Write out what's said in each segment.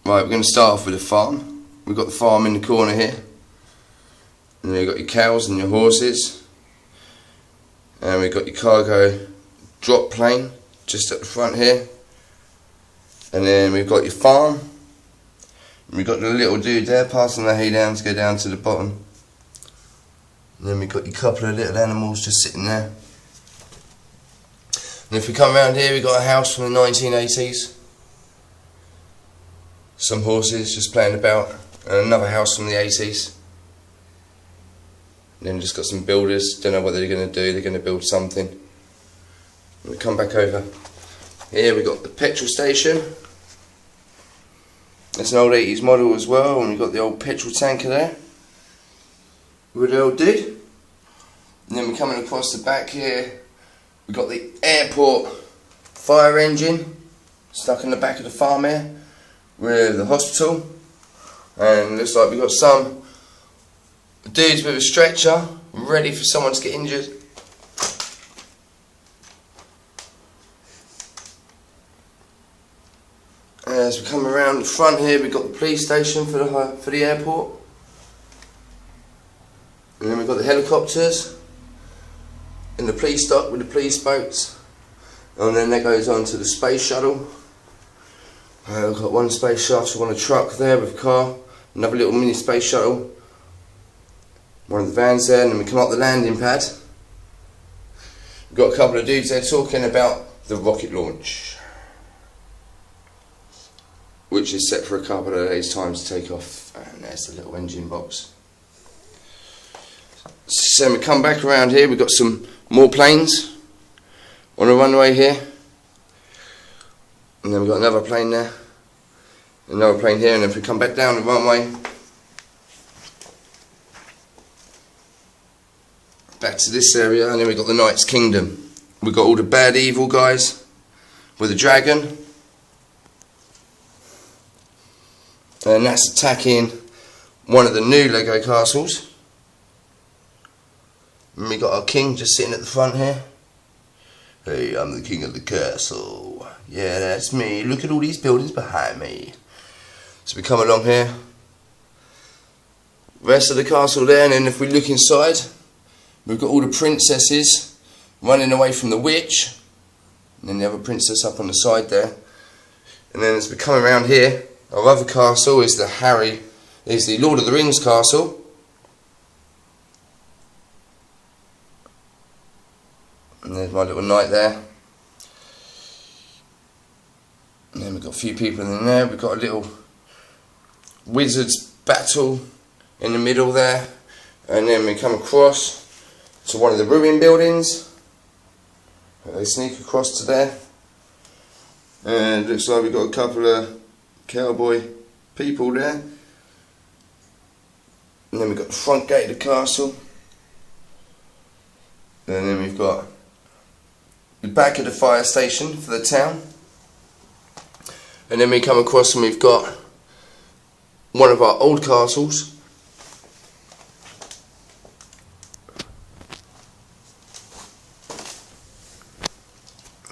Right, we're going to start off with a farm. We've got the farm in the corner here. And then you've got your cows and your horses. And we've got your cargo drop plane just at the front here. And then we've got your farm. And we've got the little dude there passing the hay down to go down to the bottom. And then we've got your couple of little animals just sitting there. And if we come around here, we've got a house from the 1980s. Some horses just playing about, and another house from the 80s. And then just got some builders, don't know what they're going to do, they're going to build something. And we come back over. Here we've got the petrol station. It's an old 80s model as well, and we've got the old petrol tanker there. With the old dude. And then we're coming across the back here. We've got the airport fire engine stuck in the back of the farm here. With the hospital, and looks like we've got some dudes with a stretcher ready for someone to get injured. As we come around the front here, we've got the police station for the airport, and then we've got the helicopters and the police dock with the police boats, and then that goes on to the space shuttle. We've got one space shuttle on a truck there with a car, another little mini space shuttle, one of the vans there, and then we come up the landing pad. We've got a couple of dudes there talking about the rocket launch, which is set for a couple of days' time to take off, and there's the little engine box. So we come back around here, we've got some more planes on the runway here. And then we've got another plane there, another plane here, and if we come back down the runway, back to this area, and then we've got the Knights Kingdom. We've got all the bad evil guys with a dragon, and that's attacking one of the new Lego castles. And we've got our king just sitting at the front here. Hey, I'm the king of the castle. Yeah, that's me. Look at all these buildings behind me. So we come along here. Rest of the castle there, and then if we look inside, we've got all the princesses running away from the witch. And then the other princess up on the side there. And then as we come around here, our other castle is the Lord of the Rings castle. And there's my little knight there. And then we've got a few people in there. We've got a little wizard's battle in the middle there. And then we come across to one of the ruined buildings. They sneak across to there. And it looks like we've got a couple of cowboy people there. And then we've got the front gate of the castle. And then we've got the back of the fire station for the town. And then we come across and we've got one of our old castles.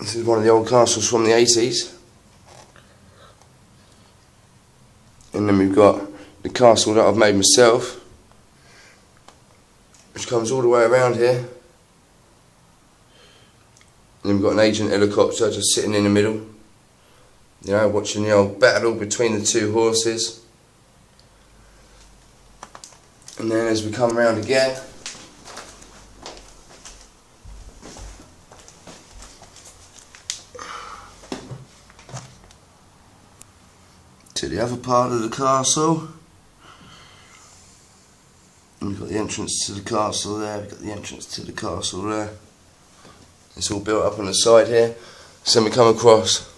This is one of the old castles from the 80s. And then we've got the castle that I've made myself, which comes all the way around here. And then we've got an agent helicopter just sitting in the middle, you know, watching the old battle between the two horses. And then as we come around again, to the other part of the castle, and we've got the entrance to the castle there, we've got the entrance to the castle there. It's all built up on the side here. So we come across,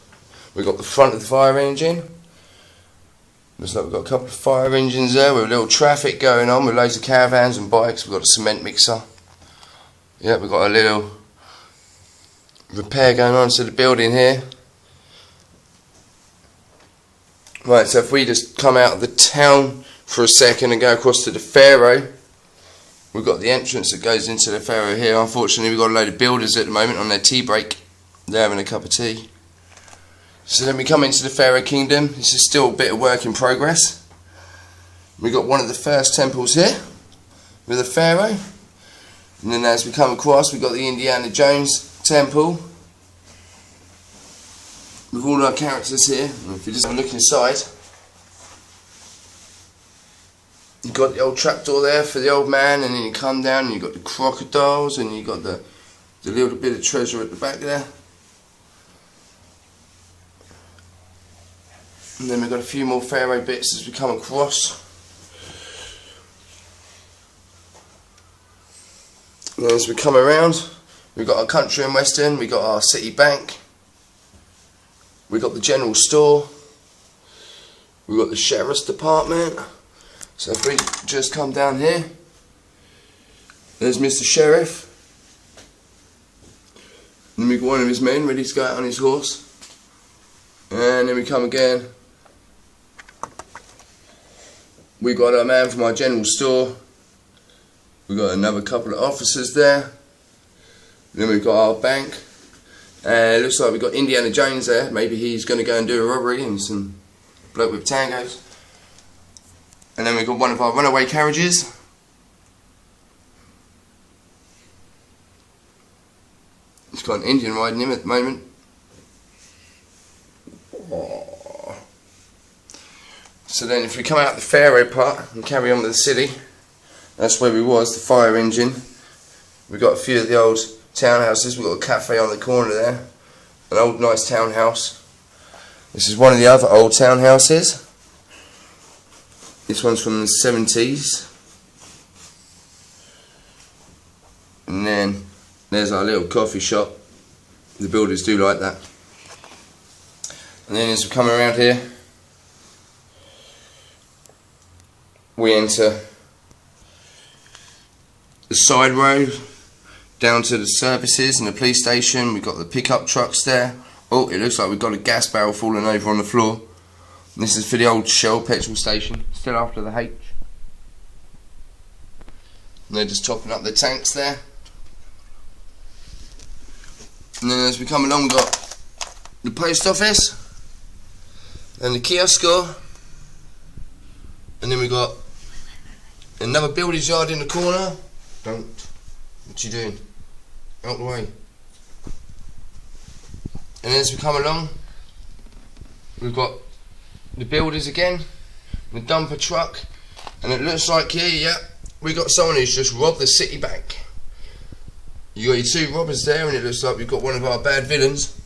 we've got the front of the fire engine. Looks like we've got a couple of fire engines there with a little traffic going on with loads of caravans and bikes. We've got a cement mixer. Yeah, we've got a little repair going on to the building here. Right, so if we just come out of the town for a second and go across to the Pharaoh, we've got the entrance that goes into the Pharaoh here. Unfortunately, we've got a load of builders at the moment on their tea break. They're having a cup of tea. So then we come into the Pharaoh Kingdom. This is still a bit of work in progress. We got one of the first temples here with a pharaoh, and then as we come across, we got the Indiana Jones temple with all our characters here. And if you just look inside, you've got the old trapdoor there for the old man, and then you come down and you've got the crocodiles, and you've got the little bit of treasure at the back there. And then we've got a few more pharaoh bits as we come across. And then as we come around, we've got our country and western, we've got our city bank, we've got the general store, we've got the sheriff's department. So if we just come down here, there's Mr. Sheriff. And then we've got one of his men ready to go out on his horse. And then we come again. We got our man from our general store. We've got another couple of officers there. Then we've got our bank. It looks like we've got Indiana Jones there. Maybe he's going to go and do a robbery and some bloke with tangos. And then we've got one of our runaway carriages. It's got an Indian riding him at the moment. Aww. So then if we come out the Pharaoh part and carry on with the city, that's where we was, the fire engine. We've got a few of the old townhouses. We've got a cafe on the corner there, an old nice townhouse. This is one of the other old townhouses. This one's from the 70s. And then there's our little coffee shop. The builders do like that. And then as we come around here, we enter the side road down to the services and the police station. We've got the pickup trucks there. Oh, it looks like we've got a gas barrel falling over on the floor. And this is for the old Shell petrol station, still after the H. And they're just topping up the tanks there. And then as we come along, we've got the post office and the kiosk store. And then we've got another builders yard in the corner. Don't. What you doing? Out the way. And as we come along, we've got the builders again, the dumper truck, and it looks like here, yeah, we got someone who's just robbed the city bank. You got your two robbers there, and it looks like we've got one of our bad villains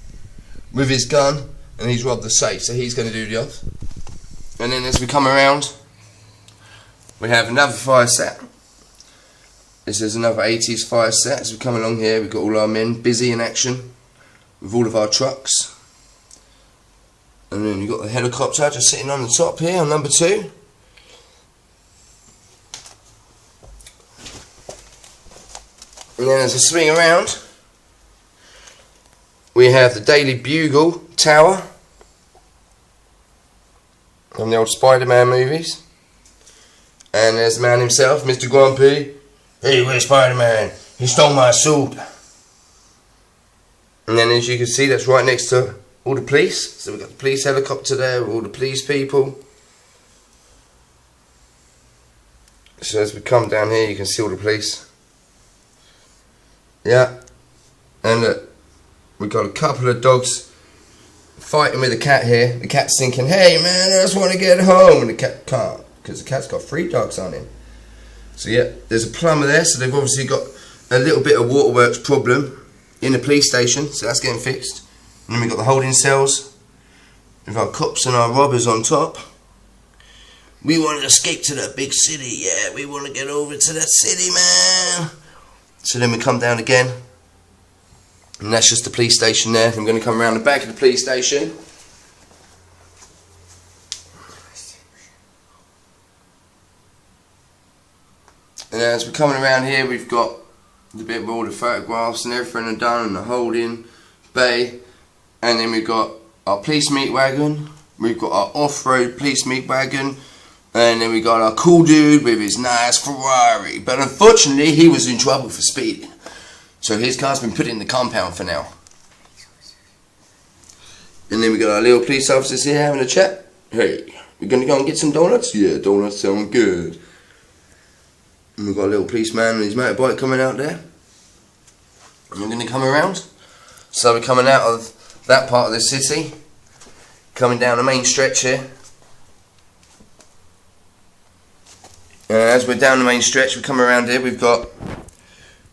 with his gun, and he's robbed the safe, so he's going to do the off. And then as we come around, we have another fire set. This is another 80s fire set. As we come along here, we've got all our men busy in action with all of our trucks. And then you've got the helicopter just sitting on the top here on number 2. And then as I swing around, we have the Daily Bugle Tower from the old Spider-Man movies. And there's the man himself, Mr. Grumpy. Hey, where's Spider-Man? He stole my suit. And then as you can see, that's right next to all the police. So we've got the police helicopter there with all the police people. So as we come down here, you can see all the police. Yeah. And look, we've got a couple of dogs fighting with a cat here. The cat's thinking, hey man, I just want to get home. And the cat can't, because the cat's got 3 dogs on him. So yeah, there's a plumber there, so they've obviously got a little bit of waterworks problem in the police station, so that's getting fixed. And then we've got the holding cells with our cops and our robbers on top. We want to escape to that big city, yeah, we want to get over to that city, man. So then we come down again, and that's just the police station there. I'm going to come around the back of the police station. And as we're coming around here, we've got the bit where all the photographs and everything are done, and the holding bay. And then we've got our police meat wagon, we've got our off-road police meat wagon, and then we got our cool dude with his nice Ferrari. But unfortunately, he was in trouble for speeding, so his car's been put in the compound for now. And then we got our little police officers here having a chat. Hey, we're going to go and get some donuts? Yeah, donuts sound good. And we've got a little policeman and his motorbike coming out there. And we're going to come around. So we're coming out of that part of the city, coming down the main stretch here. And as we're down the main stretch, we come around here, we've got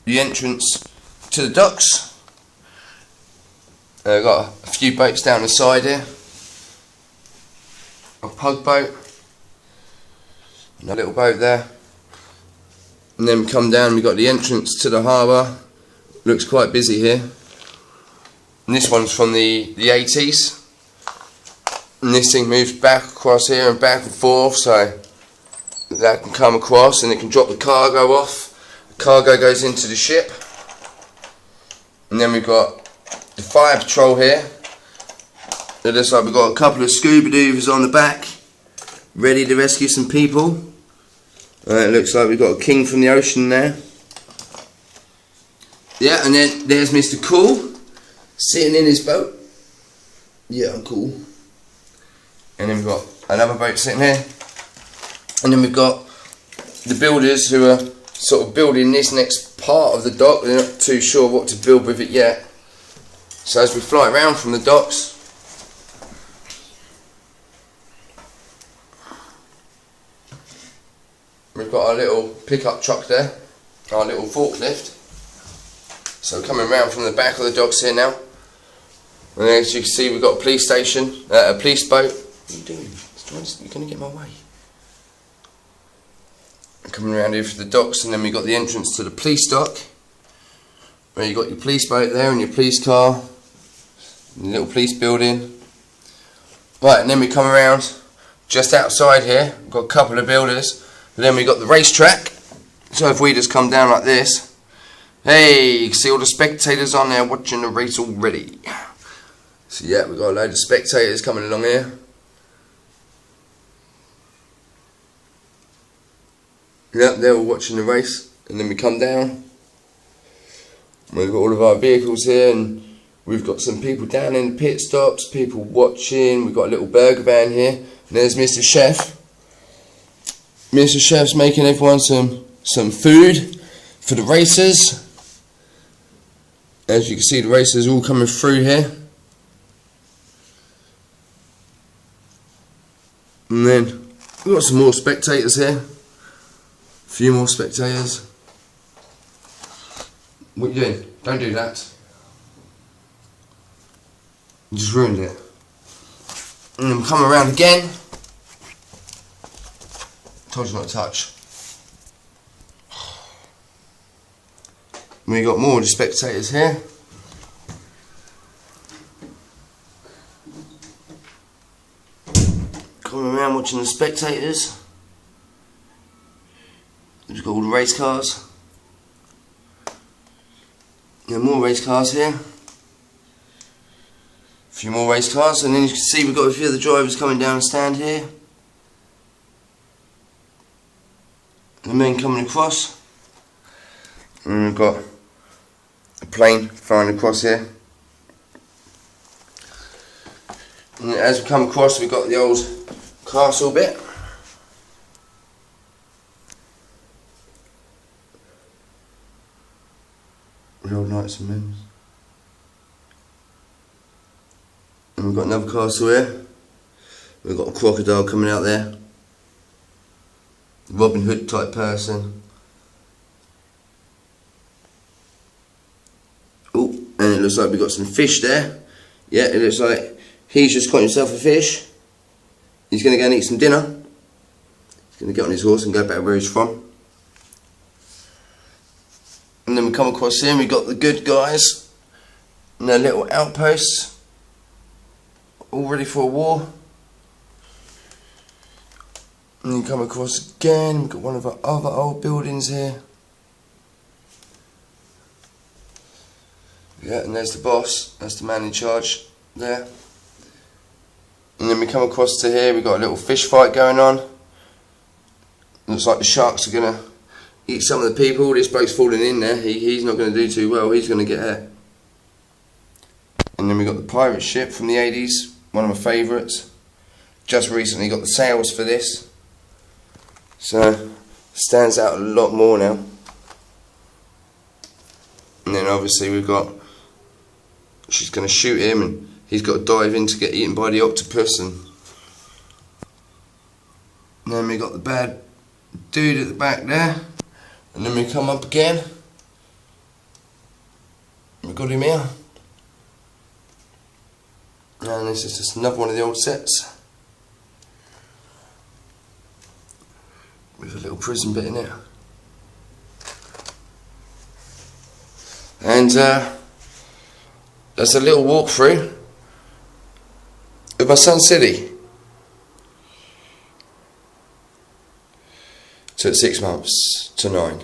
the entrance to the docks. Got a few boats down the side here. A pug boat. And a little boat there. And then we come down, we've got the entrance to the harbour. Looks quite busy here. And this one's from the 80s. And this thing moves back across here and back and forth, so that can come across and it can drop the cargo off. The cargo goes into the ship. And then we've got the fire patrol here. It looks like we've got a couple of scuba divers on the back, ready to rescue some people. It looks like we've got a king from the ocean there. Yeah, and then there's Mr. Cool, sitting in his boat. Yeah, I'm cool. And then we've got another boat sitting here. And then we've got the builders who are sort of building this next part of the dock. They're not too sure what to build with it yet. So as we fly around from the docks, we've got our little pickup truck there, our little forklift. So coming around from the back of the docks here now. And as you can see, we've got a police station, a police boat. What are you doing? You're going to get in my way. Coming around here for the docks, and then we've got the entrance to the police dock, where you've got your police boat there and your police car, and the little police building. Right, and then we come around just outside here, we've got a couple of builders, and then we've got the racetrack. So if we just come down like this, hey, you can see all the spectators on there watching the race already. So yeah, we've got a load of spectators coming along here. Yep, they're all watching the race. And then we come down. We've got all of our vehicles here, and we've got some people down in the pit stops, people watching. We've got a little burger van here. And there's Mr. Chef. Mr. Chef's making everyone some food for the racers. As you can see, the racers all coming through here. And then we've got some more spectators here. A few more spectators. What are you doing? Don't do that. You just ruined it. And then come around again. Told you not to touch. We got more of the spectators here. Coming around watching the spectators. We've got all the race cars. There are more race cars here. A few more race cars, and then you can see we've got a few of the drivers coming down and stand here. The men coming across. And we've got a plane flying across here. And as we come across, we've got the old castle bit. The old knights and men. And we've got another castle here. We've got a crocodile coming out there. Robin Hood type person. Oh, and it looks like we've got some fish there. Yeah, it looks like he's just caught himself a fish. He's going to go and eat some dinner. He's going to get on his horse and go back where he's from. And then we come across here and we've got the good guys and their little outposts, all ready for a war. And you come across again, we've got one of our other old buildings here. Yeah, and there's the boss, that's the man in charge there. And then we come across to here, we've got a little fish fight going on. Looks like the sharks are going to eat some of the people. This bloke's falling in there, he's not going to do too well, he's going to get hurt. And then we've got the pirate ship from the 80s, one of my favourites. Just recently got the sails for this, so stands out a lot more now. And then obviously we've got, she's going to shoot him and he's got to dive in to get eaten by the octopus, and then we got the bad dude at the back there, and then we come up again, we got him here, and this is just another one of the old sets with a little prison bit in it. And that's a little walkthrough of my Sun City. So at 6 months to 9.